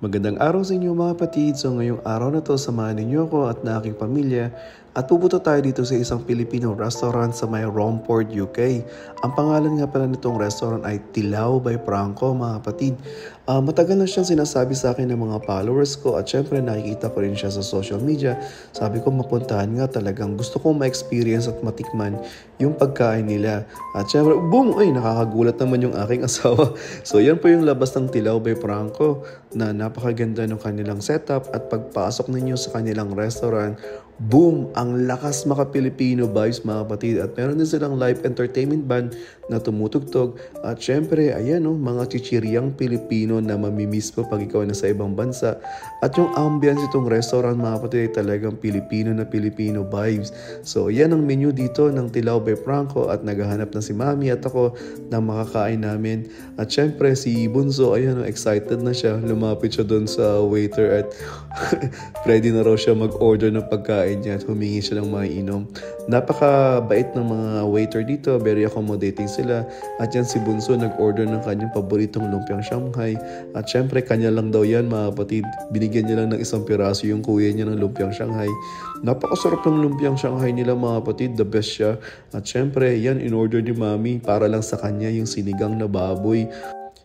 Magandang araw sa inyo mga kapatid. So ngayong araw na to, samahan ninyo ako at na aking pamilya at pupunta tayo dito sa isang Filipino restaurant sa may Romford, UK. Ang pangalan nga pala nitong restaurant ay Tilaw by Franco mga kapatid. Matagal na siyang sinasabi sa akin ng mga followers ko at syempre nakikita ko rin siya sa social media. Sabi ko mapuntahan nga, talagang gusto kong ma-experience at matikman yung pagkain nila. At syempre, boom! Ay, nakakagulat naman yung aking asawa. So yan po yung labas ng Tilaw by Franco na napakaganda ng kanilang setup at pagpasok ninyo sa kanilang restaurant, boom! Ang lakas maka-Pilipino vibes mga kapatid at meron din silang live entertainment band na tumutugtog at syempre ayan mga chichiryang Pilipino na mamimiss mo pag ikaw na sa ibang bansa at yung ambience itong restaurant mga kapatid ay talagang Pilipino na Pilipino vibes. So yan ang menu dito ng Tilaw by Franco at naghahanap na si Mami at ako ng makakain namin at syempre si Bunso ayan excited na siya, lumapit siya doon sa waiter at ready na raw siya mag-order ng pagkain niya at humingi siya ng maiinom. Napakabait ng mga waiter dito, very accommodating sila. At yan si Bunso nag-order ng kanyang paboritong lumpiang Shanghai. At syempre kanya lang daw yan mga kapatid. Binigyan niya lang ng isang piraso yung kuya niya ng lumpiang Shanghai. Napakasarap ng lumpiang Shanghai nila mga kapatid, the best siya. At syempre yan in-order ni Mami para lang sa kanya yung sinigang na baboy.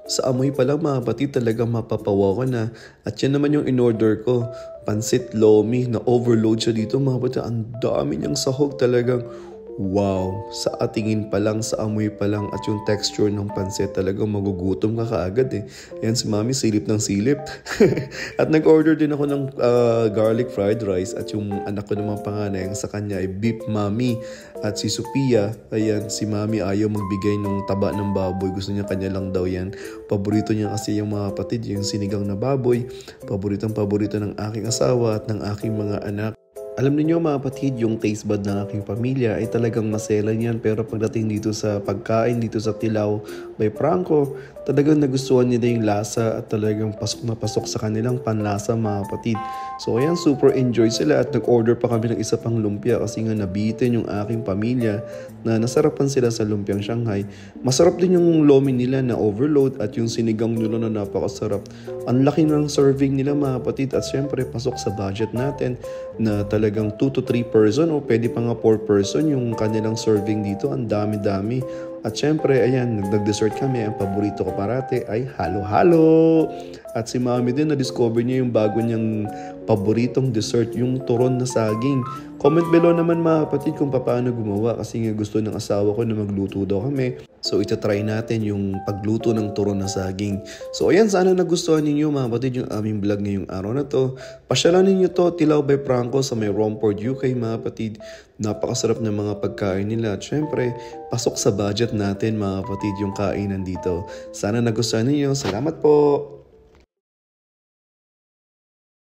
Sa amoy pa lang mga kapatid talagang mapapawa ko na. At yan naman yung in-order ko. Pansit Lomi na overload siya dito mga kapatid. Ang dami niyang sahog talagang. Wow! Sa atingin pa lang, sa amoy pa lang at yung texture ng pansit talagang magugutom ka kaagad eh. Yan si Mami silip ng silip. At nag-order din ako ng garlic fried rice at yung anak ko naman panganay sa kanya ay beef Mami. At si Sophia, ayan, si Mami ayaw magbigay ng taba ng baboy. Gusto niya kanya lang daw yan. Paborito niya kasi yung mga kapatid, yung sinigang na baboy. Paborito ng aking asawa at ng aking mga anak. Alam niyo mga kapatid, yung taste bud ng aking pamilya ay talagang maselan yan. Pero pagdating dito sa pagkain, dito sa Tilaw by Franco, talagang nagustuhan nila yung lasa at talagang pasok na pasok sa kanilang panlasa mga kapatid. So ayan, super enjoy sila at nag-order pa kami ng isa pang lumpia kasi nga nabitin yung aking pamilya na nasarapan sila sa lumpiang Shanghai. Masarap din yung lomi nila na overload at yung sinigang nila na napakasarap. Ang laki ng serving nila mga kapatid at syempre pasok sa budget natin na talagang 2 to 3 person o pwede pa nga 4 person yung kanilang serving dito. Ang dami-dami. At syempre, ayan, nag-dessert kami. Ang paborito ko parate ay halo-halo. At si Mami din, na-discover niya yung bago niyang paboritong dessert, yung turon na saging. Comment below naman mga kapatid kung paano gumawa kasi nga gusto ng asawa ko na magluto daw kami. So itatry natin yung pagluto ng turon na saging. So ayan, sana nagustuhan ninyo mga kapatid yung aming vlog ngayong araw na to. Pasyalan ninyo to, Tilaw by Franco sa may Romford, UK mga kapatid. Napakasarap ng mga pagkain nila. At syempre, pasok sa budget natin mga kapatid yung kainan dito. Sana nagustuhan ninyo. Salamat po!